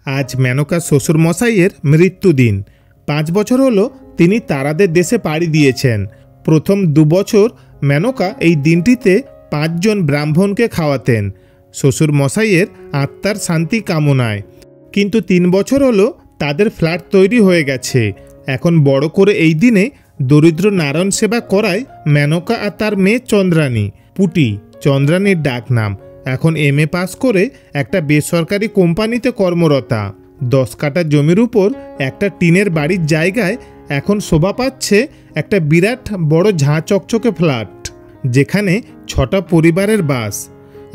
আজ মেনকা শ্বশুরমশাইয়ের মৃত্যুদিন। 5 বছর হলো তিনি তারাদের দেশে পাড়ি দিয়েছেন। প্রথম 2 বছর মেনকা এই দিনটিতে 5 জন ব্রাহ্মণকে খাওয়াতেন শ্বশুরমশাইয়ের আত্মার শান্তি কামনায়। কিন্তু 3 বছর হলো তাদের ফ্ল্যাট তৈরি হয়ে গেছে। এখন বড় করে এই দিনে দরিদ্র নারায়ণ সেবা করায় মেনকা আর তার মেয়ে চন্দ্রানী, পুটি চন্দ্রানীর ডাক নাম, এখন MA পাস করে একটা বেসরকারি কোম্পানিতে কর্মরতা। 10 কাঠা জমির উপর একটা টিনের বাড়ির জায়গায় এখন শোভা পাচ্ছে একটা বিরাট বড় ঝাঁ চকচকে ফ্ল্যাট, যেখানে 6টা পরিবারের বাস।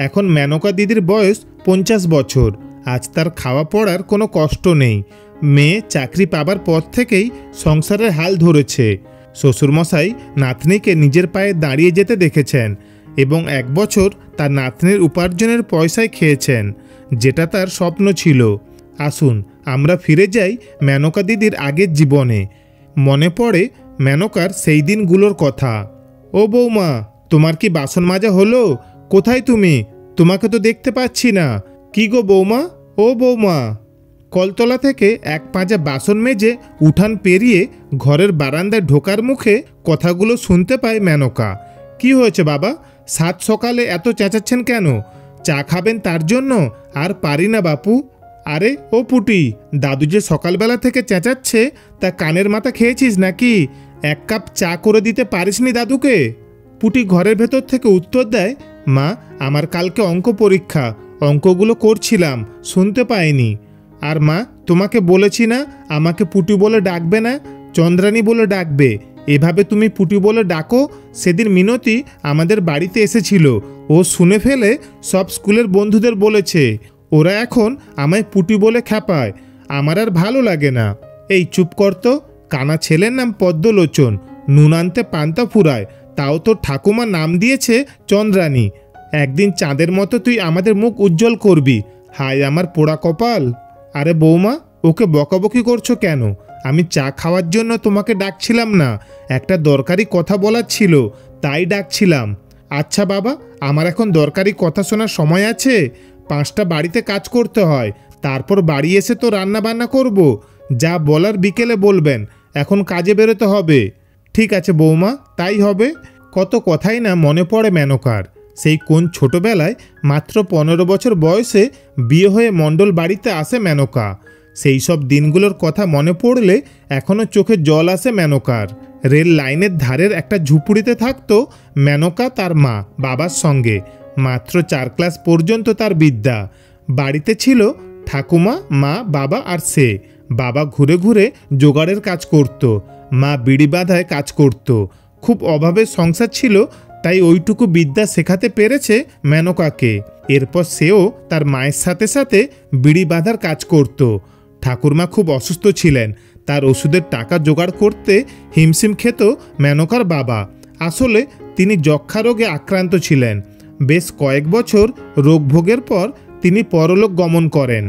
এখন মেনকা দিদির বয়স 50 বছর। আজ তার খাওয়া পড়ার কোনো কষ্ট নেই। মেয়ে চাকরি পাবার পর থেকেই সংসারের হাল ধরেছে। শ্বশুরমশাই নাতনিকে নিজের পায়ে দাঁড়িয়ে যেতে দেখেছেন এবং 1 বছর তার নাতনির উপার্জনের পয়সায় খেয়েছেন, যেটা তার স্বপ্ন ছিল। আসুন আমরা ফিরে যাই মেনকা দিদির আগের জীবনে। মনে পড়ে মেনকার সেই দিনগুলোর কথা। ও বৌমা, তোমার কি বাসন মাজা হলো? কোথায় তুমি? তোমাকে তো দেখতে পাচ্ছি না। কি গো বৌমা, ও বৌমা। কলতলা থেকে 1 পাঁজা বাসন মেজে উঠান পেরিয়ে ঘরের বারান্দায় ঢোকার মুখে কথাগুলো শুনতে পায় মেনকা। কি হয়েছে বাবা? 7 সকালে এত চেঁচাচ্ছেন কেন? চা খাবেন তার জন্য? আর পারি না বাপু। আরে ও পুটি, দাদু যে সকালবেলা থেকে চেঁচাচ্ছে তা কানের মাথা খেয়েছিস নাকি? 1 কাপ চা করে দিতে পারিসনি দাদুকে? পুটি ঘরের ভেতর থেকে উত্তর দেয়, মা আমার কালকে অঙ্ক পরীক্ষা, অঙ্কগুলো করছিলাম, শুনতে পাইনি। আর মা, তোমাকে বলেছি না আমাকে পুটি বলে ডাকবে না, চন্দ্রানী বলে ডাকবে। এভাবে তুমি পুটি বলে ডাকো। সেদিন মিনতি আমাদের বাড়িতে এসেছিল, ও শুনে ফেলে সব স্কুলের বন্ধুদের বলেছে। ওরা এখন আমায় পুটি বলে খ্যাপায়। আমার আর ভালো লাগে না। এই চুপ করতো। কানা ছেলের নাম পদ্মলোচন, নুন আনতে পান্তা ফুরায়, তাও তোর ঠাকুমা নাম দিয়েছে চন্দ্রানী। একদিন চাঁদের মতো তুই আমাদের মুখ উজ্জ্বল করবি। হায় আমার পোড়া কপাল। আরে বৌমা, ওকে বকাবকি করছো কেন? আমি চা খাওয়ার জন্য তোমাকে ডাকছিলাম না, একটা দরকারি কথা বলার ছিল, তাই ডাকছিলাম। আচ্ছা বাবা, আমার এখন দরকারি কথা শোনার সময় আছে? 5টা বাড়িতে কাজ করতে হয়, তারপর বাড়ি এসে তো রান্না বান্না করব। যা বলার বিকেলে বলবেন, এখন কাজে বেরোতে হবে। ঠিক আছে বৌমা, তাই হবে। কত কথাই না মনে পড়ে মেনকার। সেই কোন ছোটবেলায় মাত্র 15 বছর বয়সে বিয়ে হয়ে মণ্ডল বাড়িতে আসে মেনকা। সেই সব দিনগুলোর কথা মনে পড়লে এখনও চোখে জল আসে মেনকার। রেল লাইনের ধারের একটা ঝুপড়িতে থাকতো মেনকা তার মা বাবার সঙ্গে। মাত্র 4 ক্লাস পর্যন্ত তার বিদ্যা। বাড়িতে ছিল ঠাকুমা, মা, বাবা আর সে। বাবা ঘুরে ঘুরে জোগাড়ের কাজ করত, মা বিড়ি বাঁধায় কাজ করত। খুব অভাবের সংসার ছিল, তাই ওইটুকু বিদ্যা শেখাতে পেরেছে মেনকাকে। এরপর সেও তার মায়ের সাথে সাথে বিড়ি বাঁধার কাজ করত। ঠাকুরমা খুব অসুস্থ ছিলেন, তার ওষুধের টাকা জোগাড় করতে হিমশিম খেত মেনকার বাবা। আসলে তিনি যক্ষা রোগে আক্রান্ত ছিলেন। বেশ কয়েক বছর রোগ ভোগের পর তিনি পরলোক গমন করেন।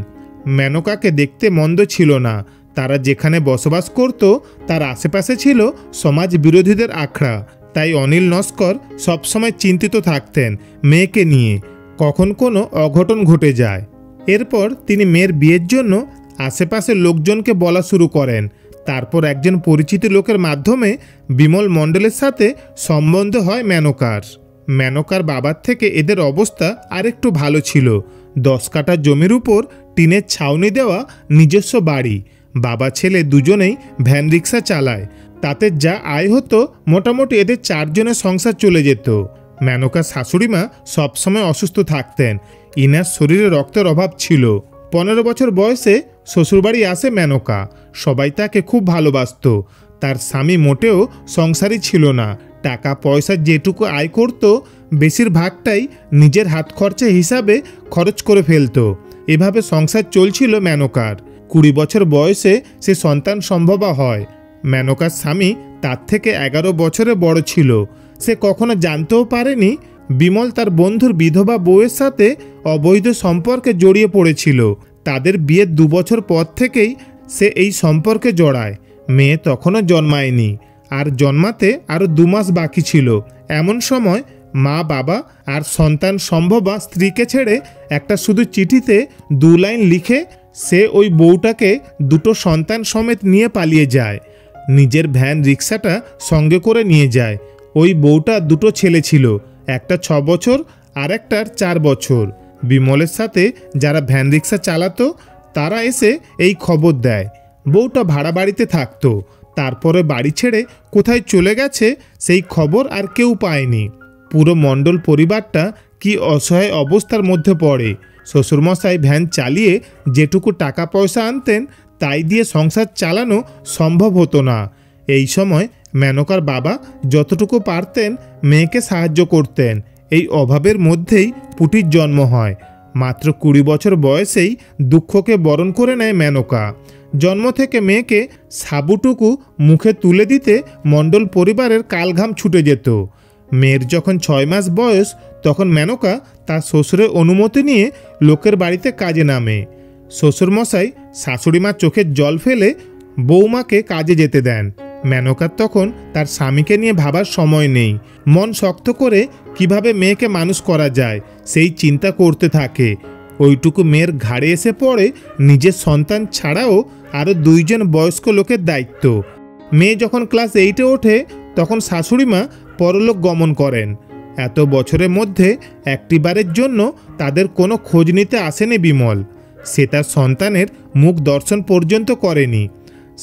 মেনকাকে দেখতে মন্দ ছিল না। তারা যেখানে বসবাস করত তার আশেপাশে ছিল সমাজ বিরোধীদের আখড়া, তাই অনিল নস্কর সবসময় চিন্তিত থাকতেন মেয়েকে নিয়ে, কখন কোনো অঘটন ঘটে যায়। এরপর তিনি মেয়ের বিয়ের জন্য আশেপাশের লোকজনকে বলা শুরু করেন। তারপর একজন পরিচিত লোকের মাধ্যমে বিমল মণ্ডলের সাথে সম্বন্ধ হয় মেনকার। মেনকার বাবার থেকে এদের অবস্থা আরেকটু ভালো ছিল। 10 কাঠা জমির উপর টিনের ছাউনি দেওয়া নিজস্ব বাড়ি। বাবা ছেলে দুজনেই ভ্যান রিক্সা চালায়। তাতে যা আয় হতো মোটামুটি এদের 4 জনের সংসার চলে যেত। মেনকার শাশুড়িমা সবসময় অসুস্থ থাকতেন। ইনার শরীরে রক্তের অভাব ছিল। 15 বছর বয়সে শ্বশুরবাড়ি আসে মেনকা। সবাই তাকে খুব ভালোবাসত। তার স্বামী মোটেও সংসারী ছিল না। টাকা পয়সা যেটুকু আয় করত বেশিরভাগটাই নিজের হাত খরচা হিসাবে খরচ করে ফেলত। এভাবে সংসার চলছিল মেনকার। 20 বছর বয়সে সে সন্তান সম্ভবা হয়। মেনকার স্বামী তার থেকে 11 বছরে বড় ছিল। সে কখনো জানতেও পারেনি বিমল তার বন্ধুর বিধবা বউয়ের সাথে অবৈধ সম্পর্কে জড়িয়ে পড়েছিল। তাদের বিয়ের 2 বছর পর থেকেই সে এই সম্পর্কে জড়ায়। মেয়ে তখনও জন্মায়নি, আর জন্মাতে আরও 2 মাস বাকি ছিল। এমন সময় মা, বাবা আর সন্তান সম্ভবা স্ত্রীকে ছেড়ে একটা শুধু চিঠিতে 2 লাইন লিখে সে ওই বউটাকে দুটো সন্তান সমেত নিয়ে পালিয়ে যায়। নিজের ভ্যান রিক্সাটা সঙ্গে করে নিয়ে যায়। ওই বউটা দুটো ছেলে ছিল, একটা 6 বছর আর একটার 4 বছর। বিমলের সাথে যারা ভ্যান রিক্সা চালাতো তারা এসে এই খবর দেয়। বউটা ভাড়া বাড়িতে থাকতো, তারপরে বাড়ি ছেড়ে কোথায় চলে গেছে সেই খবর আর কেউ পায়নি। পুরো মণ্ডল পরিবারটা কি অসহায় অবস্থার মধ্যে পড়ে। শ্বশুরমশাই ভ্যান চালিয়ে যেটুকু টাকা পয়সা আনতেন তাই দিয়ে সংসার চালানো সম্ভব হতো না। এই সময় মেনকার বাবা যতটুকু পারতেন মেয়েকে সাহায্য করতেন। এই অভাবের মধ্যেই পুটির জন্ম হয়। মাত্র 20 বছর বয়সেই দুঃখকে বরণ করে নেয় মেনকা। জন্ম থেকে মেয়েকে সাবুটুকু মুখে তুলে দিতে মণ্ডল পরিবারের কালঘাম ছুটে যেত। মেয়ের যখন 6 মাস বয়স তখন মেনকা তার শ্বশুরের অনুমতি নিয়ে লোকের বাড়িতে কাজে নামে। শ্বশুরমশাই শাশুড়িমার চোখের জল ফেলে বৌমাকে কাজে যেতে দেন। মেনকার তখন তার স্বামীকে নিয়ে ভাবার সময় নেই। মন শক্ত করে কিভাবে মেয়েকে মানুষ করা যায় সেই চিন্তা করতে থাকে। ওইটুকু মেয়ের ঘাড়ে এসে পড়ে নিজের সন্তান ছাড়াও আরও 2 জন বয়স্ক লোকের দায়িত্ব। মেয়ে যখন ক্লাস 8-এ ওঠে তখন শাশুড়িমা পরলোক গমন করেন। এত বছরের মধ্যে একটিবারের জন্য তাদের কোনো খোঁজ নিতে আসেনি বিমল। সে তার সন্তানের মুখ দর্শন পর্যন্ত করেনি।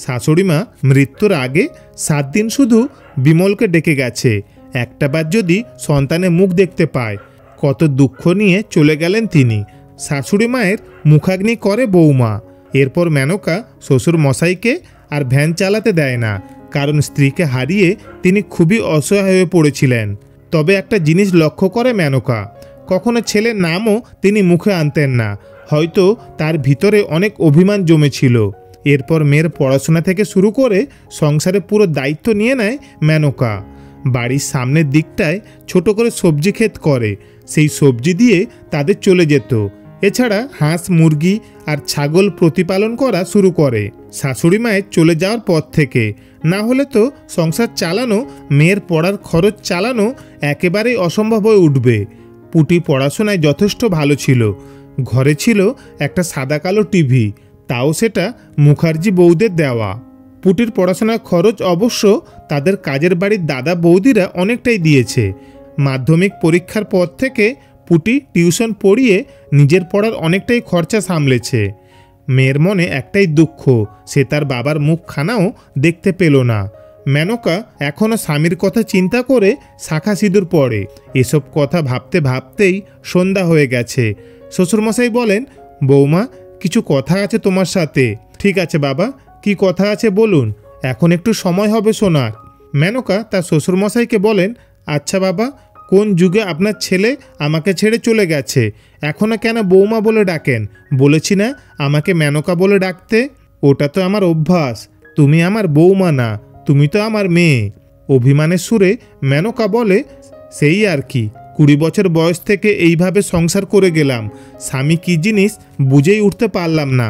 শাশুড়িমা মৃত্যুর আগে 7 দিন শুধু বিমলকে ডেকে গেছে, একটাবার যদি সন্তানের মুখ দেখতে পায়। কত দুঃখ নিয়ে চলে গেলেন তিনি। শাশুড়ি মায়ের মুখাগ্নি করে বৌমা। এরপর মেনকা শ্বশুর মশাইকে আর ভ্যান চালাতে দেয় না, কারণ স্ত্রীকে হারিয়ে তিনি খুবই অসহায় হয়ে পড়েছিলেন। তবে একটা জিনিস লক্ষ্য করে মেনকা, কখনো ছেলের নামও তিনি মুখে আনতেন না। হয়তো তার ভিতরে অনেক অভিমান জমেছিল। এরপর মেয়ের পড়াশোনা থেকে শুরু করে সংসারে পুরো দায়িত্ব নিয়ে নেয় মেনকা। বাড়ির সামনের দিকটায় ছোট করে সবজি ক্ষেত করে, সেই সবজি দিয়ে তাদের চলে যেত। এছাড়া হাঁস মুরগি আর ছাগল প্রতিপালন করা শুরু করে শাশুড়ি মায়ের চলে যাওয়ার পর থেকে। না হলে তো সংসার চালানো, মেয়ের পড়ার খরচ চালানো একেবারেই অসম্ভব হয়ে উঠবে। পুটি পড়াশোনায় যথেষ্ট ভালো ছিল। ঘরে ছিল একটা সাদা কালো টিভি, তাও সেটা মুখার্জি বৌদের দেওয়া। পুটির পড়াশোনার খরচ অবশ্য তাদের কাজের বাড়ির দাদা বৌদিরা অনেকটাই দিয়েছে। মাধ্যমিক পরীক্ষার পর থেকে পুটি টিউশন পড়িয়ে নিজের পড়ার অনেকটাই খরচা সামলেছে। মেয়ের মনে একটাই দুঃখ, সে তার বাবার মুখখানাও দেখতে পেল না। মেনকা এখনও স্বামীর কথা চিন্তা করে শাখা সিঁদুর পড়ে। এসব কথা ভাবতে ভাবতেই সন্ধ্যা হয়ে গেছে। শ্বশুরমশাই বলেন, বৌমা কিছু কথা আছে তোমার সাথে। ঠিক আছে বাবা, কি কথা আছে বলুন, এখন একটু সময় হবে শোনার। মেনকা তার শ্বশুরমশাইকে বলেন, আচ্ছা বাবা, কোন যুগে আপনার ছেলে আমাকে ছেড়ে চলে গেছে, এখনও কেন বৌমা বলে ডাকেন? বলেছি না আমাকে মেনকা বলে ডাকতে? ওটা তো আমার অভ্যাস। তুমি আমার বৌমা না, তুমি তো আমার মেয়ে। অভিমানের সুরে মেনকা বলে, সেই আর কি, 20 বছর বয়স থেকে এইভাবে সংসার করে গেলাম, স্বামী কী জিনিস বুঝেই উঠতে পারলাম না।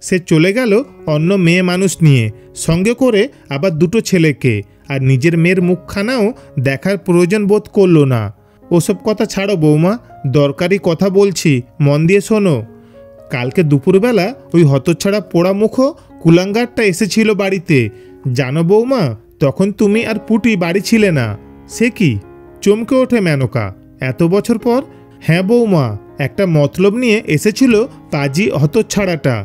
সে চলে গেল অন্য মেয়ে মানুষ নিয়ে, সঙ্গে করে আবার 2টো ছেলেকে, আর নিজের মেয়ের মুখখানাও দেখার প্রয়োজন বোধ করলো না। ওসব কথা ছাড়ো বৌমা, দরকারি কথা বলছি, মন দিয়ে শোনো। কালকে দুপুরবেলা ওই হতচ্ছাড়া পোড়া মুখো কুলাঙ্গারটা এসেছিল বাড়িতে, জানো বৌমা? তখন তুমি আর পুটি বাড়ি ছিলে না। সে কি? চমকে ওঠে মেনকা। এত বছর পর? হ্যাঁ বৌমা, একটা মতলব নিয়ে এসেছিল পাজি হতচ্ছাড়াটা।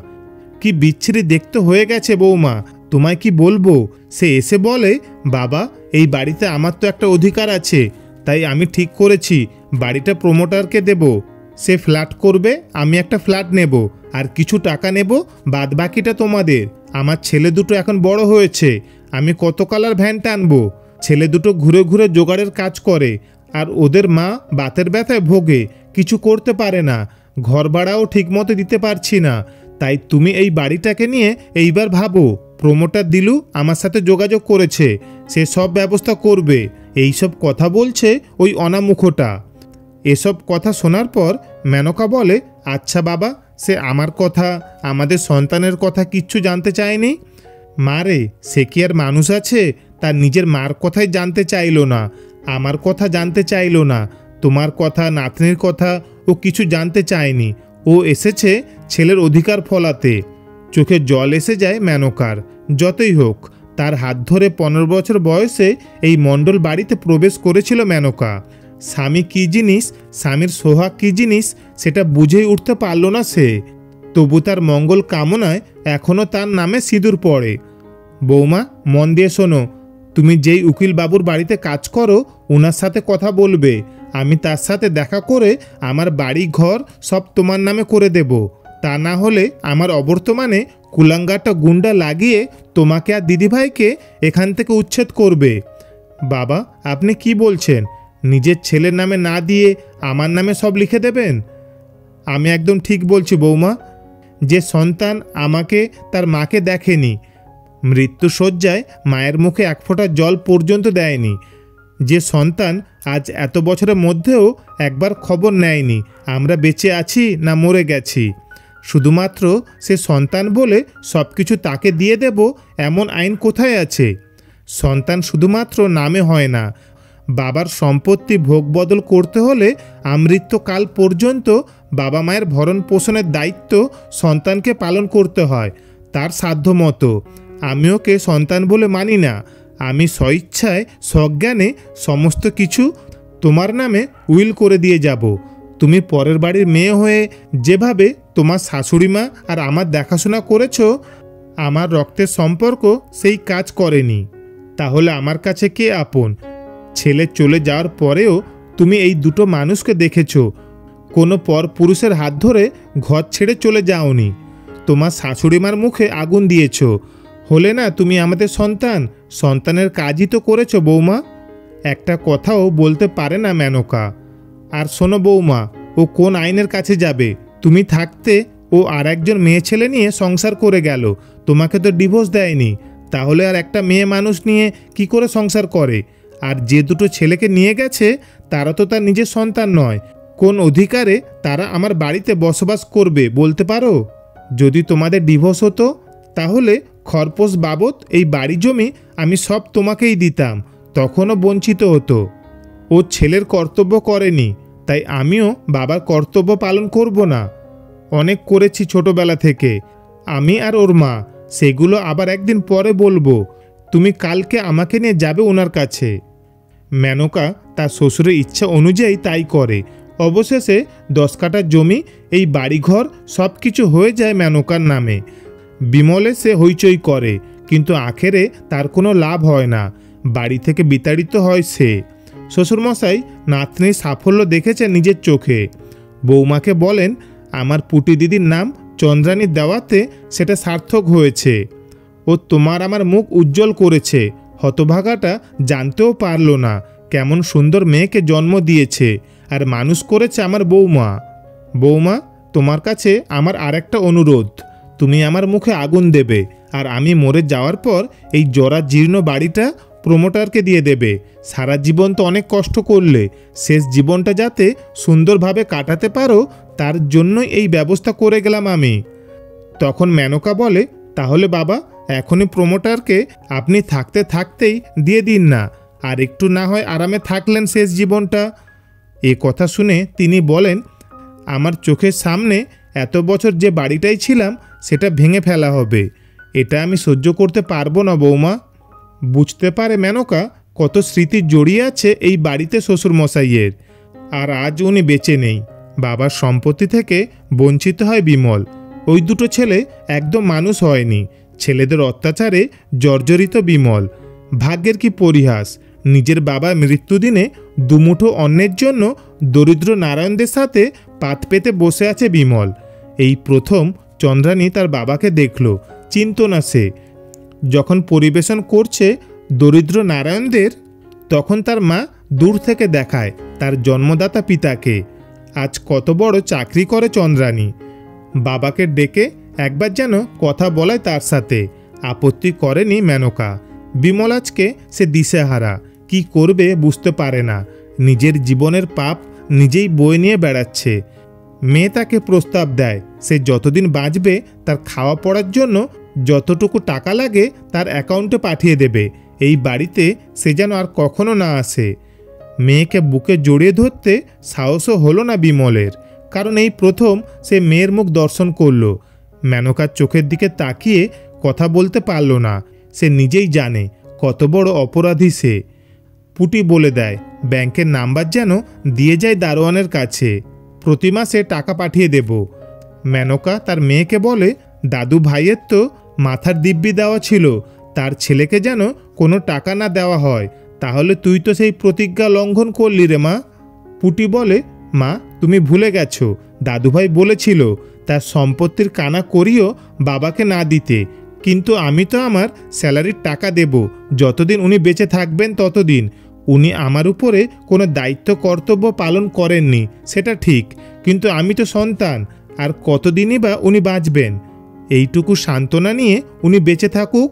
কি বিচ্ছিরি দেখতে হয়ে গেছে বৌমা, তোমায় কি বলবো। সে এসে বলে, বাবা এই বাড়িতে আমার তো একটা অধিকার আছে, তাই আমি ঠিক করেছি বাড়িটা প্রমোটারকে দেব। সে ফ্ল্যাট করবে, আমি একটা ফ্ল্যাট নেব, আর কিছু টাকা নেব, বাদ বাকিটা তোমাদের। আমার ছেলে দুটো এখন বড় হয়েছে, আমি কতকাল আর ভ্যান টানবো। ছেলে দুটো ঘুরে ঘুরে জোগাড়ের কাজ করে, আর ওদের মা বাতের ব্যথায় ভোগে, কিছু করতে পারে না, ঘর ভাড়াও ঠিকমতো দিতে পারছি না। তাই তুমি এই বাড়িটাকে নিয়ে এইবার ভাবো। প্রমোটার দিলু আমার সাথে যোগাযোগ করেছে, সে সব ব্যবস্থা করবে। এইসব কথা বলছে ওই অনামুখোটা। এসব কথা শোনার পর মেনকা বলে, আচ্ছা বাবা, সে আমার কথা, আমাদের সন্তানের কথা কিচ্ছু জানতে চায়নি? মারে, সে কি আর মানুষ আছে? তার নিজের মার কথাই জানতে চাইল না, আমার কথা জানতে চাইল না, তোমার কথা, নাতনির কথা ও কিছু জানতে চায়নি। ও ও এসেছে ছেলের অধিকার ফলাতে। চোখে জল এসে যায় মেনকার। যতই হোক, তার হাত ধরে 15 বছর বয়সে এই মণ্ডল বাড়িতে প্রবেশ করেছিল মেনকা। স্বামী কী জিনিস, স্বামীর সোহাগ কী জিনিস, সেটা বুঝেই উঠতে পারল না সে। তবু তার মঙ্গল কামনায় এখনও তার নামে সিঁদুর পড়ে। বৌমা, মন দিয়ে শোনো, তুমি যেই উকিল বাবুর বাড়িতে কাজ করো ওনার সাথে কথা বলবে। আমি তার সাথে দেখা করে আমার বাড়ি ঘর সব তোমার নামে করে দেব। তা না হলে আমার অবর্তমানে কুলাঙ্গাটা গুন্ডা লাগিয়ে তোমাকে আর দিদিভাইকে এখান থেকে উচ্ছেদ করবে। বাবা, আপনি কি বলছেন? নিজের ছেলের নামে না দিয়ে আমার নামে সব লিখে দেবেন? আমি একদম ঠিক বলছি বৌমা। যে সন্তান আমাকে তার মাকে দেখেনি, মৃত্যুশয্যায় মায়ের মুখে এক ফোঁটা জল পর্যন্ত দেয়নি, যে সন্তান আজ এত বছরের মধ্যেও একবার খবর নেয়নি আমরা বেঁচে আছি না মরে গেছি, শুধুমাত্র সে সন্তান বলে সব কিছু তাকে দিয়ে দেব এমন আইন কোথায় আছে? সন্তান শুধুমাত্র নামে হয় না। বাবার সম্পত্তি ভোগ বদল করতে হলে আমৃত্যুকাল পর্যন্ত বাবা মায়ের ভরণ পোষণের দায়িত্ব সন্তানকে পালন করতে হয় তার সাধ্যমতো। আমি ওকে সন্তান বলে মানি না। আমি স্বইচ্ছায় সজ্ঞানে সমস্ত কিছু তোমার নামে উইল করে দিয়ে যাব। তুমি পরের বাড়ির মেয়ে হয়ে যেভাবে তোমার শাশুড়িমা আর আমার দেখাশোনা করেছ, আমার রক্তের সম্পর্ক সেই কাজ করেনি। তাহলে আমার কাছে কে আপন? ছেলে চলে যাওয়ার পরেও তুমি এই দুটো মানুষকে দেখেছ। কোনো পর পুরুষের হাত ধরে ঘর ছেড়ে চলে যাওনি। তোমার শাশুড়িমার মুখে আগুন দিয়েছ। হলে না তুমি আমাদের সন্তান, সন্তানের কাজই তো করেছ বৌমা। একটা কথাও বলতে পারে না মেনকা। আর শোনো বৌমা, ও কোন আইনের কাছে যাবে? তুমি থাকতে ও আর একজন মেয়ে ছেলে নিয়ে সংসার করে গেল, তোমাকে তো ডিভোর্স দেয়নি। তাহলে আর একটা মেয়ে মানুষ নিয়ে কি করে সংসার করে? আর যে দুটো ছেলেকে নিয়ে গেছে তারা তো তার নিজের সন্তান নয়। কোন অধিকারে তারা আমার বাড়িতে বসবাস করবে বলতে পারো? যদি তোমাদের ডিভোর্স হতো তাহলে খরপোশ বাবদ এই বাড়ি জমি আমি সব তোমাকেই দিতাম, তখনও বঞ্চিত হতো। ও ছেলের কর্তব্য করেনি, তাই আমিও বাবার কর্তব্য পালন করব না? অনেক করেছি ছোটবেলা থেকে আমি আর ওর মা, সেগুলো আবার একদিন পরে বলবো। তুমি কালকে আমাকে নিয়ে যাবে ওনার কাছে। মেনকা তার শ্বশুরের ইচ্ছা অনুযায়ী তাই করে। অবশেষে 10 কাঠা জমি, এই বাড়িঘর সব কিছু হয়ে যায় মেনকার নামে। বিমলে সে হইচই করে, কিন্তু আখেরে তার কোনো লাভ হয় না। বাড়ি থেকে বিতাড়িত হয় সে। শ্বশুরমশাই নাতনির সাফল্য দেখেছে নিজের চোখে। বৌমাকে বলেন, আমার পুটি দিদির নাম চন্দ্রানী দেওয়াতে সেটা সার্থক হয়েছে। ও তোমার আমার মুখ উজ্জ্বল করেছে। হতভাগাটা জানতেও পারল না কেমন সুন্দর মেয়েকে জন্ম দিয়েছে আর মানুষ করেছে আমার বৌমা। বৌমা, তোমার কাছে আমার আরেকটা অনুরোধ। তুমি আমার মুখে আগুন দেবে, আর আমি মরে যাওয়ার পর এই জরা জীর্ণ বাড়িটা প্রমোটারকে দিয়ে দেবে। সারা জীবন তো অনেক কষ্ট করলে, শেষ জীবনটা যাতে সুন্দরভাবে কাটাতে পারো তার জন্যই এই ব্যবস্থা করে গেলাম আমি। তখন মেনকা বলে, তাহলে বাবা এখনই প্রমোটারকে আপনি থাকতে থাকতেই দিয়ে দিন না, আর একটু না হয় আরামে থাকলেন শেষ জীবনটা। এ কথা শুনে তিনি বলেন, আমার চোখের সামনে এত বছর যে বাড়িটাই ছিলাম সেটা ভেঙে ফেলা হবে, এটা আমি সহ্য করতে পারবো না বৌমা। বুঝতে পারে মেনকা কত স্মৃতি জড়িয়ে আছে এই বাড়িতে শ্বশুরমশাইয়ের। আর আজ উনি বেঁচে নেই। বাবার সম্পত্তি থেকে বঞ্চিত হয় বিমল। ওই দুটো ছেলে একদম মানুষ হয়নি। ছেলেদের অত্যাচারে জর্জরিত বিমল। ভাগ্যের কি পরিহাস, নিজের বাবার মৃত্যুদিনে দুমুঠো অন্নের জন্য দরিদ্র নারায়ণদের সাথে পাত পেতে বসে আছে বিমল। এই প্রথম চন্দ্রানী তার বাবাকে দেখল, চিনত না সে। যখন পরিবেশন করছে দরিদ্র নারায়ণদের, তখন তার মা দূর থেকে দেখায় তার জন্মদাতা পিতাকে। আজ কত বড় চাকরি করে চন্দ্রানী। বাবাকে ডেকে একবার যেন কথা বলায় তার সাথে। আপত্তি করেনি মেনকা। বিমল আজকে সে দিশেহারা, কি করবে বুঝতে পারে না। নিজের জীবনের পাপ নিজেই বয়ে নিয়ে বেড়াচ্ছে। মেয়ে তাকে প্রস্তাব দেয়, সে যতদিন বাঁচবে তার খাওয়া পড়ার জন্য যতটুকু টাকা লাগে তার অ্যাকাউন্টে পাঠিয়ে দেবে। এই বাড়িতে সে যেন আর কখনো না আসে। মেয়েকে বুকে জড়িয়ে ধরতে সাহসও হলো না বিমলের। কারণ এই প্রথম সে মেয়ের মুখ দর্শন করল। মেনকার চোখের দিকে তাকিয়ে কথা বলতে পারল না। সে নিজেই জানে কত বড় অপরাধী সে। পুটি বলে দেয় ব্যাংকের নাম্বার যেন দিয়ে যায় দারোয়ানের কাছে, প্রতি মাসে টাকা পাঠিয়ে দেব। মেনকা তার মেয়েকে বলে, দাদু ভাইয়ের তো মাথার দিব্যি দেওয়া ছিল, তার ছেলেকে যেন কোনো টাকা না দেওয়া হয়। তাহলে তুই তো সেই প্রতিজ্ঞা লঙ্ঘন করলি রে মা। পুটি বলে, মা তুমি ভুলে গেছো, দাদুভাই বলেছিল তার সম্পত্তির কানা করিও বাবাকে না দিতে, কিন্তু আমি তো আমার স্যালারির টাকা দেব যতদিন উনি বেঁচে থাকবেন ততদিন। উনি আমার উপরে কোনো দায়িত্ব কর্তব্য পালন করেননি সেটা ঠিক, কিন্তু আমি তো সন্তান, আর কতদিনই বা উনি বাঁচবেন। এইটুকু সান্ত্বনা নিয়ে উনি বেঁচে থাকুক।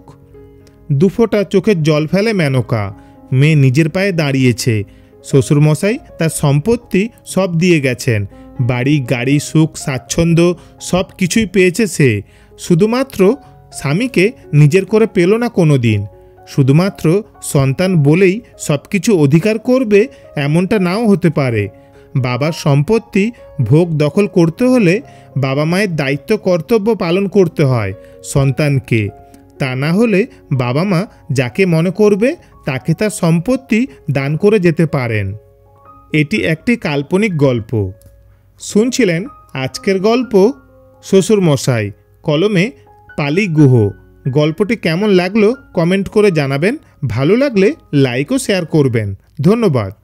দুফোঁটা চোখের জল ফেলে মেনকা। মেয়ে নিজের পায়ে দাঁড়িয়েছে। শ্বশুরমশাই তার সম্পত্তি সব দিয়ে গেছেন, বাড়ি গাড়ি সুখ স্বাচ্ছন্দ্য সব কিছুই পেয়েছে সে। শুধুমাত্র স্বামীকে নিজের করে পেল না কোনো দিন। শুধুমাত্র সন্তান বলেই সব কিছু অধিকার করবে এমনটা নাও হতে পারে। বাবার সম্পত্তি ভোগ দখল করতে হলে বাবা মায়ের দায়িত্ব কর্তব্য পালন করতে হয় সন্তানকে। তা না হলে বাবা মা যাকে মনে করবে তাকে তার সম্পত্তি দান করে যেতে পারেন। এটি একটি কাল্পনিক গল্প। শুনছিলেন আজকের গল্প শ্বশুরমশাই, কলমে পালি গুহ। গল্পটি কেমন লাগলো কমেন্ট করে জানাবেন। ভালো লাগলে লাইক ও শেয়ার করবেন। ধন্যবাদ।